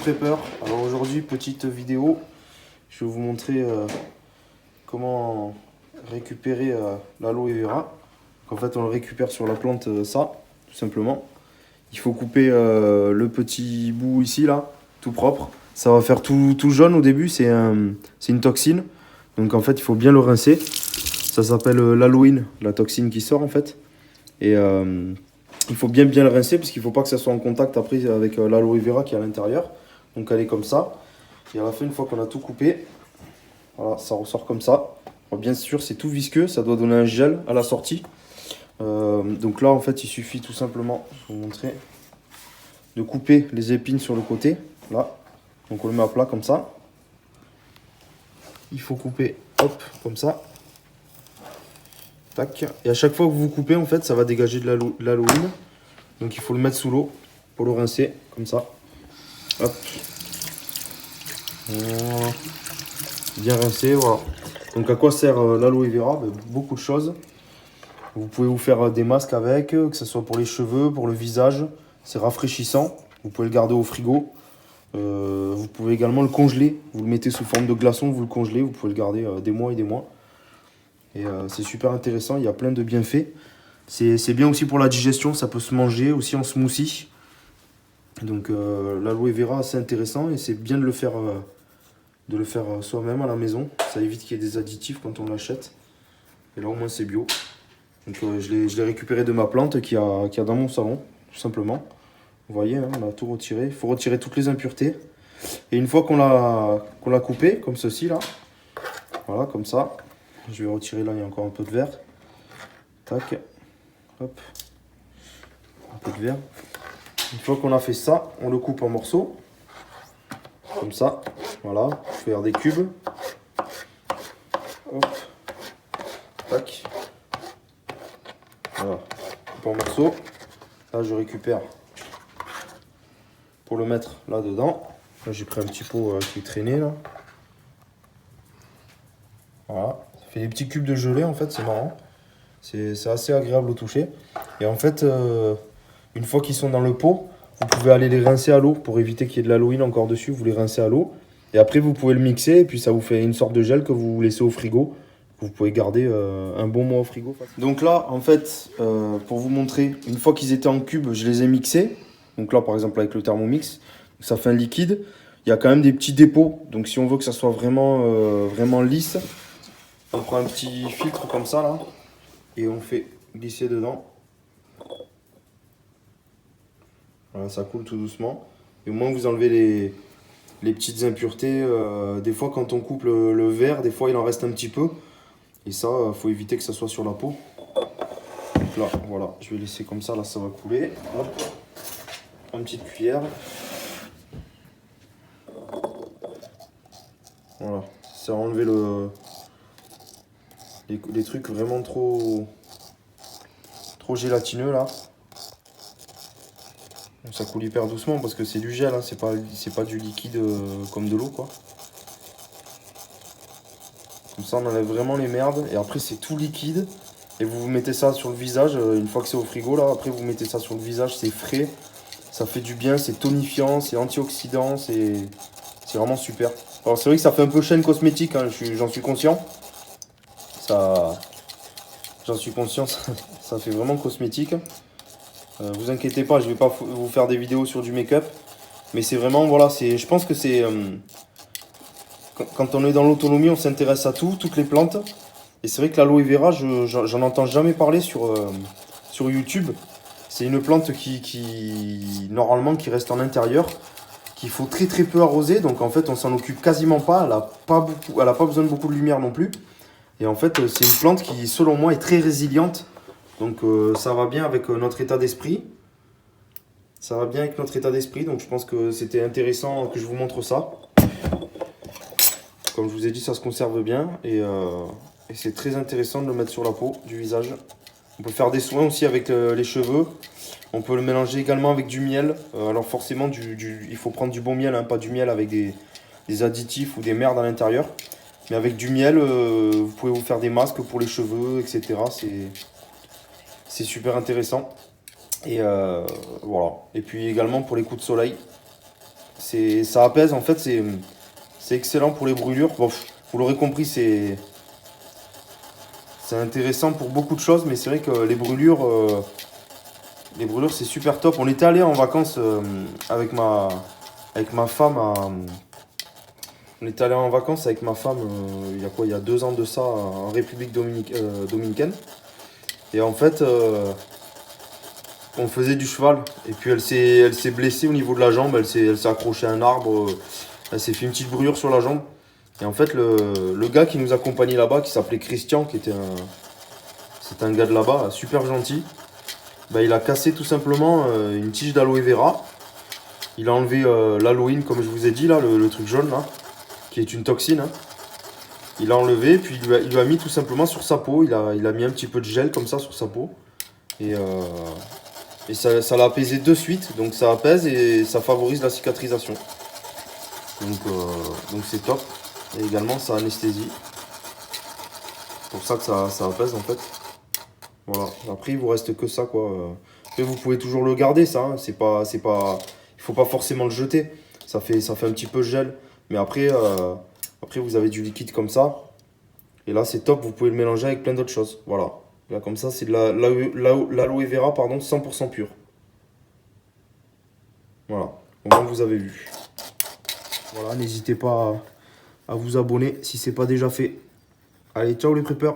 prepper. Alors aujourd'hui, petite vidéo, je vais vous montrer comment récupérer l'aloe vera. En fait, on le récupère sur la plante, ça, tout simplement. Il faut couper le petit bout ici, là, tout propre. Ça va faire tout jaune au début, c'est une toxine. Donc en fait, il faut bien le rincer. Ça s'appelle l'aloïne, la toxine qui sort en fait. Et il faut bien le rincer parce qu'il ne faut pas que ça soit en contact après avec l'aloe vera qui est à l'intérieur. Donc elle est comme ça. Et à la fin, une fois qu'on a tout coupé, voilà, ça ressort comme ça. Alors, bien sûr, c'est tout visqueux, ça doit donner un gel à la sortie. Donc là, en fait, il suffit tout simplement, je vais vous montrer, de couper les épines sur le côté. Là, donc on le met à plat comme ça. Il faut couper, hop, comme ça. Tac. Et à chaque fois que vous coupez, en fait, ça va dégager de l'aloïne. Donc il faut le mettre sous l'eau pour le rincer, comme ça. Hop. Voilà. Bien rincé, voilà. Donc à quoi sert l'aloe vera? Ben, beaucoup de choses. Vous pouvez vous faire des masques avec, que ce soit pour les cheveux, pour le visage. C'est rafraîchissant. Vous pouvez le garder au frigo. Vous pouvez également le congeler. Vous le mettez sous forme de glaçon, vous le congelez. Vous pouvez le garder des mois et des mois. Et c'est super intéressant, il y a plein de bienfaits. C'est bien aussi pour la digestion, ça peut se manger aussi en smoothie. Donc l'aloe vera, c'est intéressant et c'est bien de le faire soi-même à la maison. Ça évite qu'il y ait des additifs quand on l'achète. Et là au moins c'est bio. Donc je l'ai récupéré de ma plante qui a dans mon salon, tout simplement. Vous voyez, hein, on a tout retiré. Il faut retirer toutes les impuretés. Et une fois qu'on l'a coupé, comme ceci là, voilà, comme ça. Je vais retirer là, il y a encore un peu de verre. Tac. Hop. Un peu de verre. Une fois qu'on a fait ça, on le coupe en morceaux. Comme ça. Voilà. Faire des cubes. Hop. Tac. Voilà. Coupe en morceaux. Là, je récupère pour le mettre là-dedans. Là, j'ai pris un petit pot qui traînait là. Voilà. Ça fait des petits cubes de gelée en fait, c'est marrant. C'est assez agréable au toucher. Et en fait, une fois qu'ils sont dans le pot, vous pouvez aller les rincer à l'eau pour éviter qu'il y ait de l'aloïne encore dessus. Vous les rincez à l'eau. Et après, vous pouvez le mixer et puis ça vous fait une sorte de gel que vous laissez au frigo. Vous pouvez garder un bon mois au frigo. Donc là, en fait, pour vous montrer, une fois qu'ils étaient en cubes, je les ai mixés. Donc là, par exemple, avec le Thermomix, ça fait un liquide. Il y a quand même des petits dépôts. Donc si on veut que ça soit vraiment lisse, on prend un petit filtre comme ça là. Et on fait glisser dedans. Voilà, ça coule tout doucement. Et au moins vous enlevez les petites impuretés. Des fois quand on coupe le verre, des fois il en reste un petit peu. Et ça, il faut éviter que ça soit sur la peau. Donc là, voilà, je vais laisser comme ça, là ça va couler. Hop. Une petite cuillère. Voilà, ça va enlever les trucs vraiment trop gélatineux là. Donc ça coule hyper doucement parce que c'est du gel, hein, c'est pas du liquide comme de l'eau quoi. Comme ça on enlève vraiment les merdes et après c'est tout liquide. Et vous mettez ça sur le visage, une fois que c'est au frigo là, après vous mettez ça sur le visage, c'est frais. Ça fait du bien, c'est tonifiant, c'est antioxydant, c'est vraiment super. Alors c'est vrai que ça fait un peu chaîne cosmétique, hein, j'en suis conscient. J'en suis conscient, ça fait vraiment cosmétique. Vous inquiétez pas, je vais pas vous faire des vidéos sur du make-up. Mais c'est vraiment, voilà, je pense que c'est... quand on est dans l'autonomie, on s'intéresse à toutes les plantes. Et c'est vrai que l'aloe vera, j'en entends jamais parler sur YouTube. C'est une plante normalement, qui reste en intérieur, qu'il faut très peu arroser. Donc en fait, on s'en occupe quasiment pas. Elle a pas besoin de beaucoup de lumière non plus. Et en fait, c'est une plante qui, selon moi, est très résiliente. Donc ça va bien avec notre état d'esprit. Ça va bien avec notre état d'esprit. Donc je pense que c'était intéressant que je vous montre ça. Comme je vous ai dit, ça se conserve bien. Et c'est très intéressant de le mettre sur la peau du visage. On peut faire des soins aussi avec les cheveux. On peut le mélanger également avec du miel. Alors forcément, il faut prendre du bon miel, hein, pas du miel avec des additifs ou des merdes à l'intérieur. Mais avec du miel, vous pouvez vous faire des masques pour les cheveux, etc. C'est super intéressant. Et voilà. Et puis également pour les coups de soleil. Ça apaise, en fait, c'est excellent pour les brûlures. Bon, vous l'aurez compris, c'est intéressant pour beaucoup de choses, mais c'est vrai que les brûlures, c'est super top. On était allé en vacances avec ma femme on était allé en vacances avec ma femme il y a quoi, il y a 2 ans de ça, en République dominicaine. Et en fait, on faisait du cheval. Et puis elle s'est blessée au niveau de la jambe. Elle s'est accrochée à un arbre. Elle s'est fait une petite brûlure sur la jambe. Et en fait, le gars qui nous accompagnait là-bas, qui s'appelait Christian, c'était un gars de là-bas, super gentil. Bah, il a cassé tout simplement une tige d'aloe vera. Il a enlevé l'aloïne, comme je vous ai dit, là, le truc jaune, là, qui est une toxine, hein. Il l'a enlevé, puis il lui a mis tout simplement sur sa peau. Il a mis un petit peu de gel comme ça sur sa peau. Et, ça l'a apaisé de suite. Donc ça apaise et ça favorise la cicatrisation. Donc c'est top. Et également ça anesthésie. C'est pour ça que ça apaise en fait. Voilà. Après il vous reste que ça quoi. Après vous pouvez toujours le garder ça, hein. Il faut pas forcément le jeter. Ça fait un petit peu gel. Mais après vous avez du liquide comme ça. Et là c'est top, vous pouvez le mélanger avec plein d'autres choses. Voilà. Là comme ça c'est de l'aloe vera pardon, 100% pur. Voilà. Au moins vous avez vu. Voilà, n'hésitez pas à vous abonner si c'est pas déjà fait. Allez, ciao les preppers.